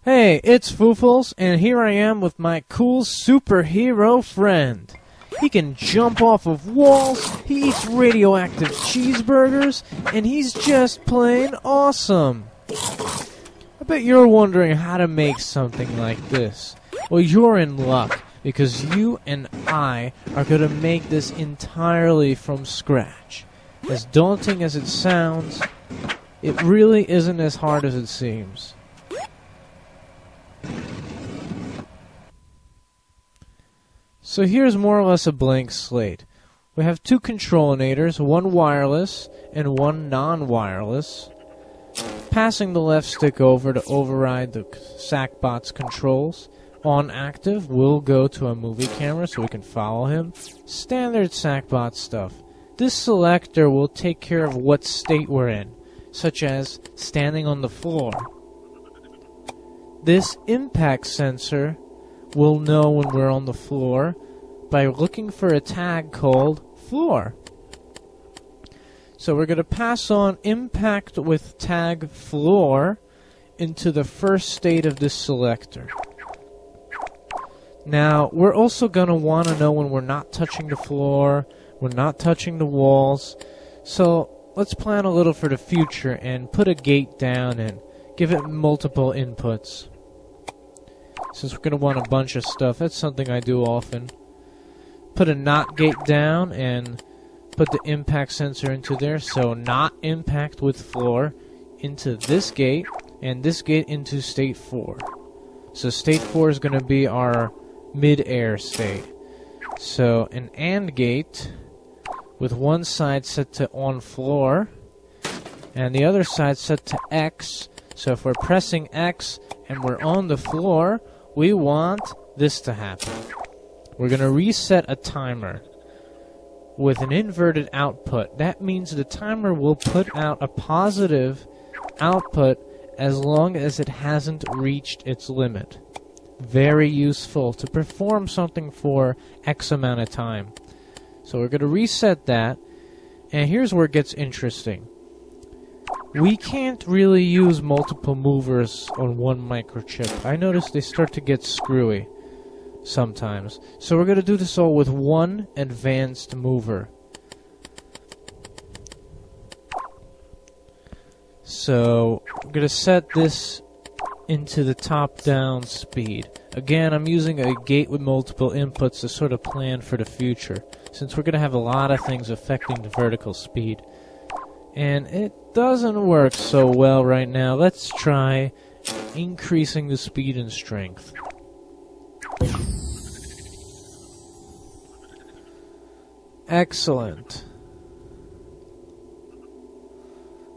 Hey, it's Foofles, and here I am with my cool superhero friend. He can jump off of walls, he eats radioactive cheeseburgers, and he's just plain awesome. I bet you're wondering how to make something like this. Well, you're in luck, because you and I are going to make this entirely from scratch. As daunting as it sounds, it really isn't as hard as it seems. So here's more or less a blank slate. We have two controlinators, one wireless and one non-wireless. Passing the left stick over to override the sackbot's controls. On active, we'll go to a movie camera so we can follow him. Standard sackbot stuff. This selector will take care of what state we're in, such as standing on the floor. This impact sensor will know when we're on the floor by looking for a tag called floor. So we're going to pass on impact with tag floor into the first state of this selector. Now, we're also going to want to know when we're not touching the floor, we're not touching the walls. So let's plan a little for the future and put a gate down and give it multiple inputs. Since we're going to want a bunch of stuff, that's something I do often. Put a not gate down and put the impact sensor into there. So not impact with floor into this gate, and this gate into state 4. So state 4 is going to be our mid-air state. So an AND gate with one side set to on floor and the other side set to X. So if we're pressing X and we're on the floor, we want this to happen. We're going to reset a timer with an inverted output. That means the timer will put out a positive output as long as it hasn't reached its limit. Very useful to perform something for X amount of time. So we're going to reset that, and here's where it gets interesting. We can't really use multiple movers on one microchip. I notice they start to get screwy sometimes. So we're going to do this all with one advanced mover. So we're going to set this into the top-down speed. Again, I'm using a gate with multiple inputs to sort of plan for the future, since we're going to have a lot of things affecting the vertical speed. And it doesn't work so well right now. Let's try increasing the speed and strength. Excellent.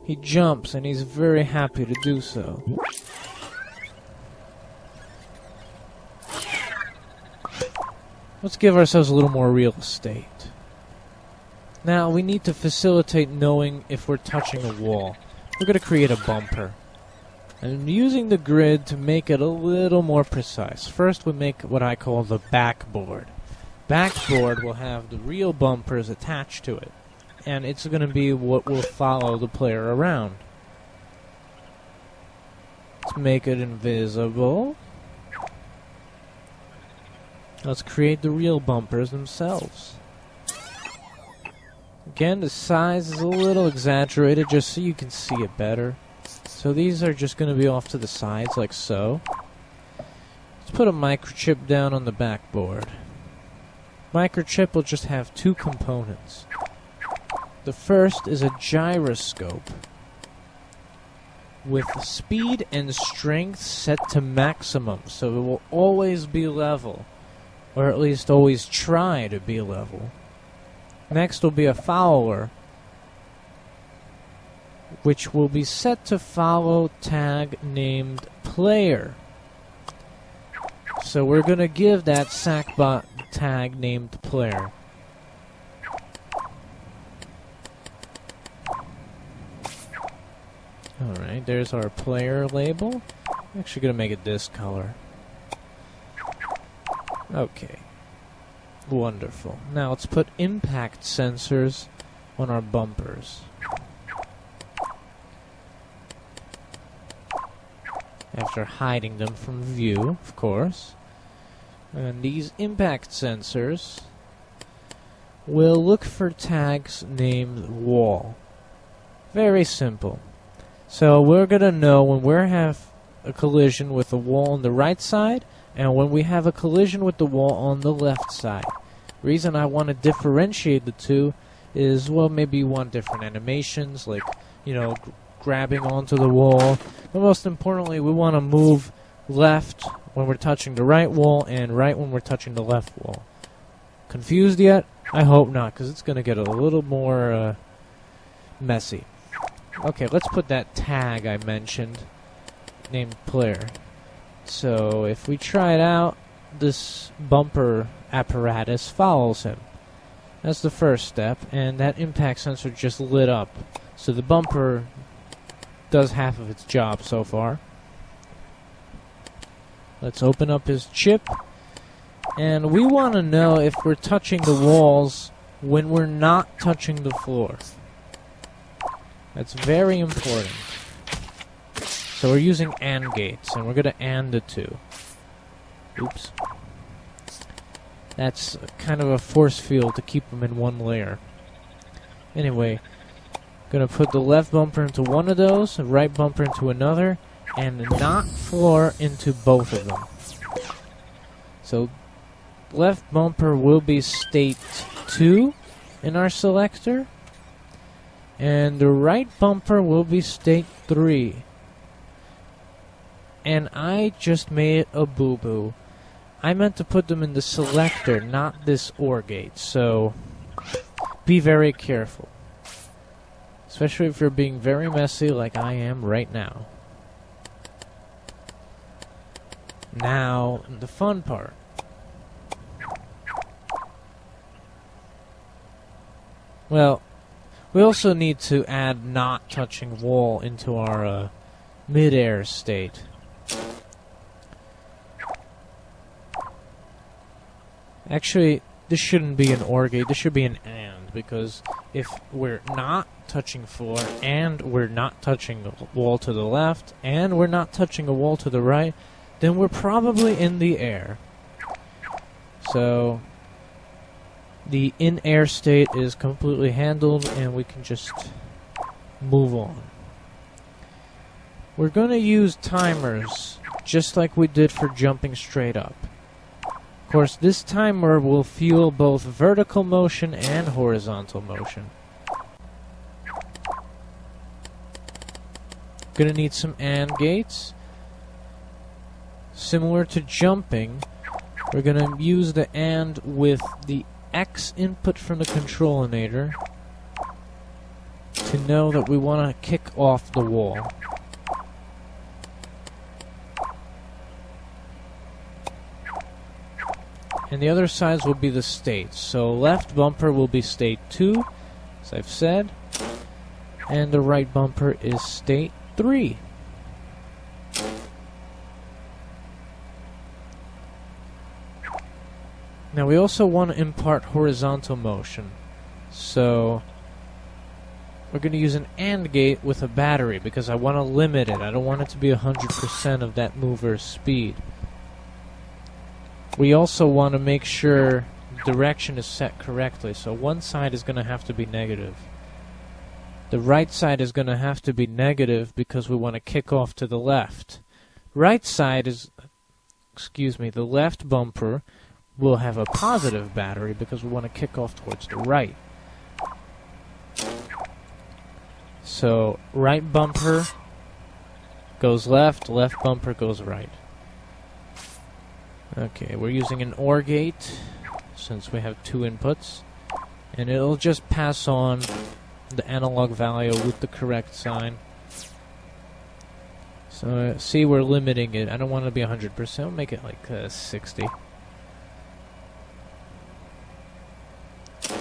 He jumps, and he's very happy to do so. Let's give ourselves a little more real estate. Now, we need to facilitate knowing if we're touching a wall. We're going to create a bumper. And I'm using the grid to make it a little more precise. First, we make what I call the backboard. Backboard will have the real bumpers attached to it. And it's going to be what will follow the player around. Let's make it invisible. Let's create the real bumpers themselves. Again, the size is a little exaggerated just so you can see it better. So these are just going to be off to the sides like so. Let's put a microchip down on the backboard. Microchip will just have two components. The first is a gyroscope with speed and strength set to maximum, so it will always be level, or at least always try to be level. Next will be a follower, which will be set to follow tag named player. So we're going to give that sackbot tag named player. Alright, there's our player label. I'm actually going to make it this color. Okay. Wonderful. Now let's put impact sensors on our bumpers. after hiding them from view, of course. And these impact sensors will look for tags named wall. Very simple. So we're going to know when we have a collision with a wall on the right side and when we have a collision with the wall on the left side. Reason I want to differentiate the two is, well, maybe you want different animations, like, you know, grabbing onto the wall. But most importantly, we want to move left when we're touching the right wall and right when we're touching the left wall. Confused yet? I hope not, because it's going to get a little more messy. Okay, let's put that tag I mentioned, named player. So if we try it out, this bumper apparatus follows him. That's the first step, and that impact sensor just lit up. So the bumper does half of its job so far. Let's open up his chip, and we want to know if we're touching the walls when we're not touching the floor. That's very important. So we're using AND gates, and we're going to AND the two. Oops. That's kind of a force field to keep them in one layer. Anyway, going to put the left bumper into one of those, the right bumper into another, and the not floor into both of them. So left bumper will be state 2 in our selector, and the right bumper will be state 3. And I just made a boo-boo. I meant to put them in the selector, not this OR gate, so be very careful. Especially if you're being very messy like I am right now. Now, the fun part. Well, we also need to add not touching wall into our mid-air state. Actually, this shouldn't be an OR gate, this should be an AND, because if we're not touching floor, and we're not touching the wall to the left, and we're not touching a wall to the right, then we're probably in the air. So the in-air state is completely handled, and we can just move on. We're going to use timers, just like we did for jumping straight up. Of course, this timer will fuel both vertical motion and horizontal motion. Gonna need some AND gates. Similar to jumping, we're gonna use the AND with the X input from the controlinator to know that we want to kick off the wall. And the other sides will be the states. So left bumper will be state 2, as I've said, and the right bumper is state 3. Now we also want to impart horizontal motion. So we're going to use an AND gate with a battery because I want to limit it. I don't want it to be 100% of that mover's speed. We also want to make sure direction is set correctly, so one side is going to have to be negative. The right side is going to have to be negative because we want to kick off to the left. Right side is, the left bumper will have a positive battery because we want to kick off towards the right. So right bumper goes left, left bumper goes right. Okay, we're using an OR gate since we have 2 inputs, and it'll just pass on the analog value with the correct sign. So see, we're limiting it. I don't want it to be 100%. I'll make it like 60.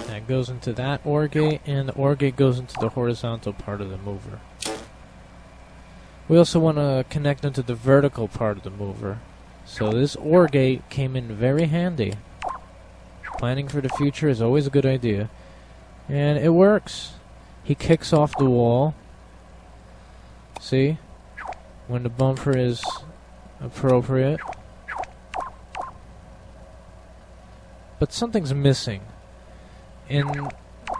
That goes into that OR gate, and the OR gate goes into the horizontal part of the mover. We also want to connect into the vertical part of the mover. So this OR gate came in very handy. Planning for the future is always a good idea. And it works. He kicks off the wall. See? When the bumper is appropriate. But something's missing. In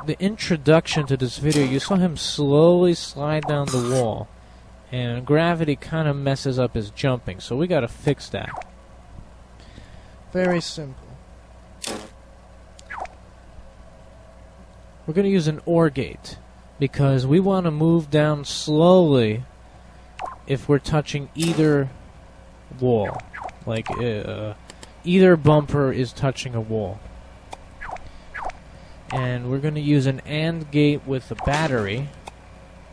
the introduction to this video, you saw him slowly slide down the wall, and gravity kind of messes up his jumping, so we gotta fix that. Very simple. We're gonna use an OR gate, because we want to move down slowly if we're touching either wall. Like, either bumper is touching a wall. And we're going to use an AND gate with a battery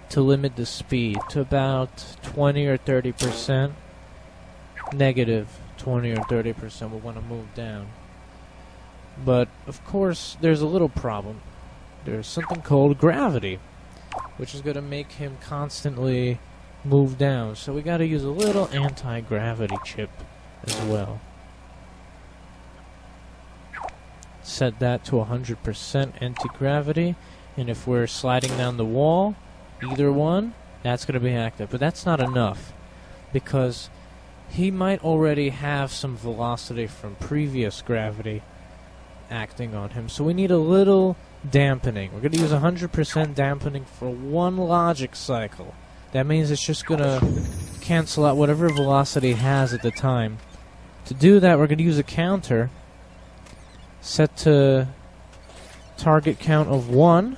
to limit the speed to about 20 or 30%. Negative 20 or 30% we want to move down. But, of course, there's a little problem. There's something called gravity, which is going to make him constantly move down. So we got to use a little anti-gravity chip as well. Set that to 100% anti-gravity, and if we're sliding down the wall, either one, that's going to be active. But that's not enough, because he might already have some velocity from previous gravity acting on him, so we need a little dampening. We're going to use 100% dampening for one logic cycle. That means it's just going to cancel out whatever velocity it has at the time. To do that, we're going to use a counter set to target count of 1,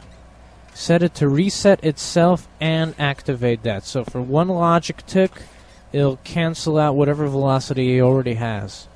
set it to reset itself, and activate that. So for one logic tick, it'll cancel out whatever velocity he already has.